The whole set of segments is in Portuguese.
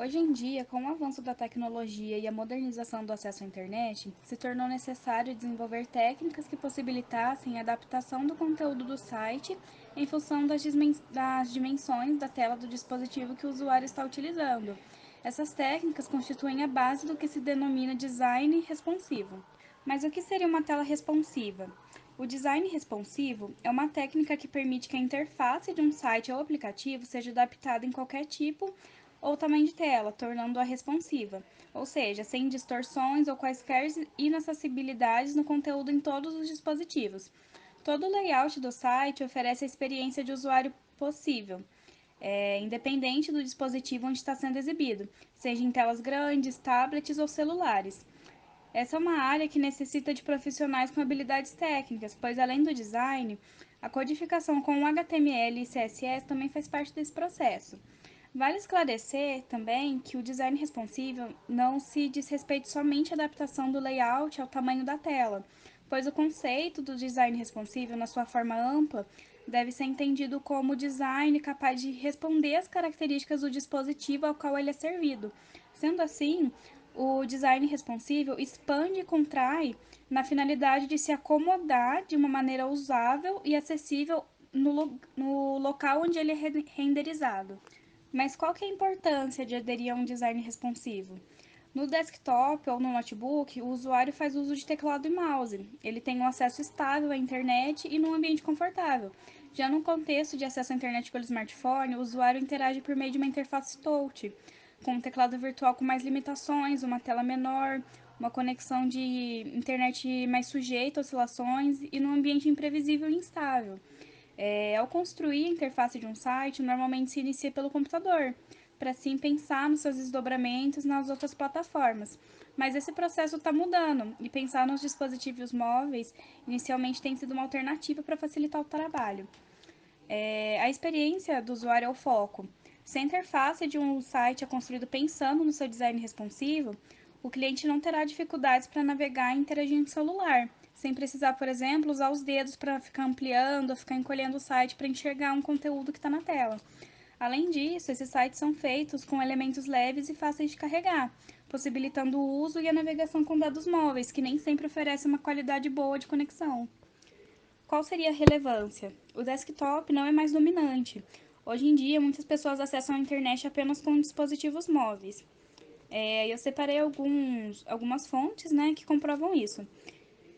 Hoje em dia, com o avanço da tecnologia e a modernização do acesso à internet, se tornou necessário desenvolver técnicas que possibilitassem a adaptação do conteúdo do site em função das dimensões da tela do dispositivo que o usuário está utilizando. Essas técnicas constituem a base do que se denomina design responsivo. Mas o que seria uma tela responsiva? O design responsivo é uma técnica que permite que a interface de um site ou aplicativo seja adaptada em qualquer tipo ou tamanho de tela, tornando-a responsiva, ou seja, sem distorções ou quaisquer inacessibilidades no conteúdo em todos os dispositivos. Todo o layout do site oferece a experiência de usuário possível, independente do dispositivo onde está sendo exibido, seja em telas grandes, tablets ou celulares. Essa é uma área que necessita de profissionais com habilidades técnicas, pois além do design, a codificação com HTML e CSS também faz parte desse processo. Vale esclarecer também que o design responsível não se diz respeito somente à adaptação do layout ao tamanho da tela, pois o conceito do design responsível, na sua forma ampla, deve ser entendido como design capaz de responder às características do dispositivo ao qual ele é servido. Sendo assim, o design responsível expande e contrai na finalidade de se acomodar de uma maneira usável e acessível no local onde ele é renderizado. Mas qual que é a importância de aderir a um design responsivo? No desktop ou no notebook, o usuário faz uso de teclado e mouse. Ele tem um acesso estável à internet e num ambiente confortável. Já no contexto de acesso à internet pelo smartphone, o usuário interage por meio de uma interface touch, com um teclado virtual com mais limitações, uma tela menor, uma conexão de internet mais sujeita a oscilações e num ambiente imprevisível e instável. Ao construir a interface de um site, normalmente se inicia pelo computador, para assim pensar nos seus desdobramentos nas outras plataformas. Mas esse processo está mudando e pensar nos dispositivos móveis inicialmente tem sido uma alternativa para facilitar o trabalho. A experiência do usuário é o foco. Se a interface de um site é construído pensando no seu design responsivo, o cliente não terá dificuldades para navegar e interagir no celular, sem precisar, por exemplo, usar os dedos para ficar ampliando ou ficar encolhendo o site para enxergar um conteúdo que está na tela. Além disso, esses sites são feitos com elementos leves e fáceis de carregar, possibilitando o uso e a navegação com dados móveis, que nem sempre oferecem uma qualidade boa de conexão. Qual seria a relevância? O desktop não é mais dominante. Hoje em dia, muitas pessoas acessam a internet apenas com dispositivos móveis. Eu separei algumas fontes, né, que comprovam isso.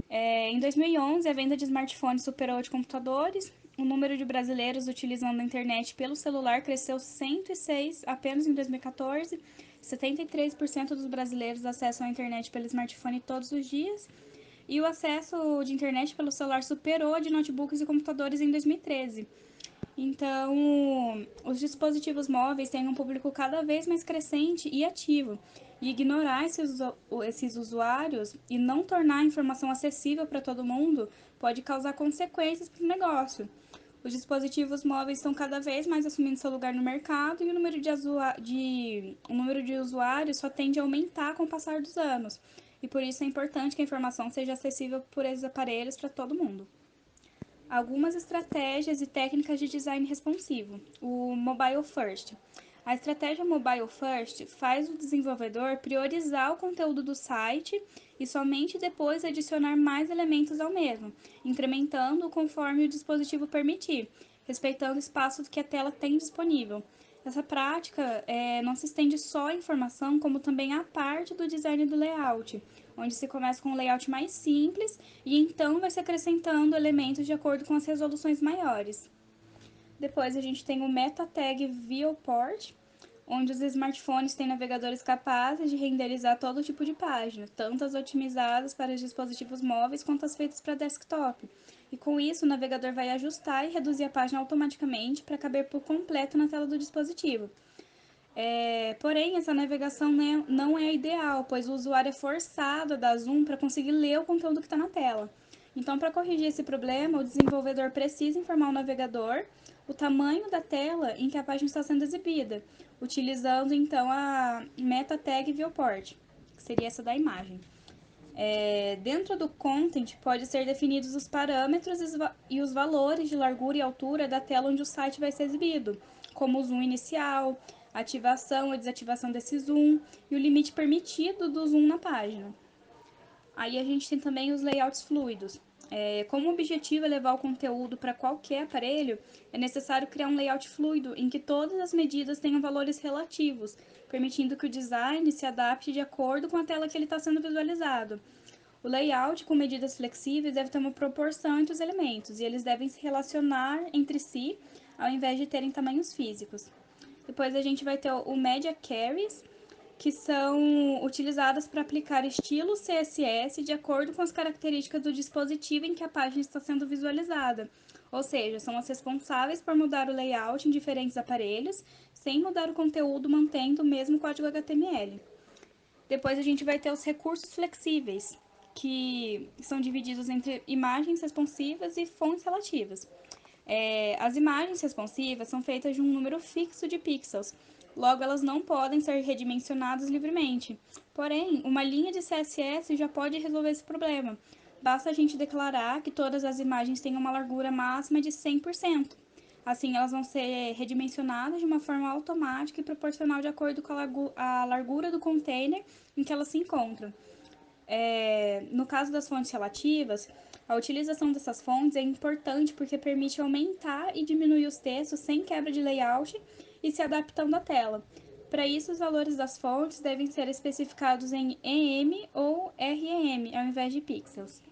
Em 2011, a venda de smartphones superou a de computadores. O número de brasileiros utilizando a internet pelo celular cresceu 106 apenas em 2014. 73% dos brasileiros acessam a internet pelo smartphone todos os dias. E o acesso de internet pelo celular superou a de notebooks e computadores em 2013. Então, os dispositivos móveis têm um público cada vez mais crescente e ativo. E ignorar esses usuários e não tornar a informação acessível para todo mundo pode causar consequências para o negócio. Os dispositivos móveis estão cada vez mais assumindo seu lugar no mercado e o número de usuários só tende a aumentar com o passar dos anos. E por isso é importante que a informação seja acessível por esses aparelhos para todo mundo. Algumas estratégias e técnicas de design responsivo. O Mobile First. A estratégia Mobile First faz o desenvolvedor priorizar o conteúdo do site e somente depois adicionar mais elementos ao mesmo, incrementando conforme o dispositivo permitir, respeitando o espaço que a tela tem disponível. Essa prática não se estende só à informação, como também à parte do design do layout, onde se começa com um layout mais simples e então vai se acrescentando elementos de acordo com as resoluções maiores. Depois a gente tem o Meta Tag Viewport, onde os smartphones têm navegadores capazes de renderizar todo tipo de página, tanto as otimizadas para os dispositivos móveis quanto as feitas para desktop. E com isso, o navegador vai ajustar e reduzir a página automaticamente para caber por completo na tela do dispositivo. Porém, essa navegação não é ideal, pois o usuário é forçado a dar zoom para conseguir ler o conteúdo que está na tela. Então, para corrigir esse problema, o desenvolvedor precisa informar o navegador o tamanho da tela em que a página está sendo exibida, utilizando então a meta tag viewport, que seria essa da imagem. Dentro do content, pode ser definidos os parâmetros e os valores de largura e altura da tela onde o site vai ser exibido, como o zoom inicial, ativação ou desativação desse zoom e o limite permitido do zoom na página. Aí a gente tem também os layouts fluidos. Como o objetivo é levar o conteúdo para qualquer aparelho, é necessário criar um layout fluido em que todas as medidas tenham valores relativos, permitindo que o design se adapte de acordo com a tela que ele está sendo visualizado. O layout com medidas flexíveis deve ter uma proporção entre os elementos e eles devem se relacionar entre si ao invés de terem tamanhos físicos. Depois a gente vai ter o Media Carries, que são utilizadas para aplicar estilos CSS de acordo com as características do dispositivo em que a página está sendo visualizada. Ou seja, são as responsáveis por mudar o layout em diferentes aparelhos, sem mudar o conteúdo, mantendo o mesmo código HTML. Depois a gente vai ter os recursos flexíveis, que são divididos entre imagens responsivas e fontes relativas. As imagens responsivas são feitas de um número fixo de pixels, logo elas não podem ser redimensionadas livremente. Porém, uma linha de CSS já pode resolver esse problema. Basta a gente declarar que todas as imagens têm uma largura máxima de 100%. Assim, elas vão ser redimensionadas de uma forma automática e proporcional de acordo com a largura do container em que elas se encontram. No caso das fontes relativas, a utilização dessas fontes é importante porque permite aumentar e diminuir os textos sem quebra de layout e se adaptando à tela. Para isso, os valores das fontes devem ser especificados em EM ou REM ao invés de pixels.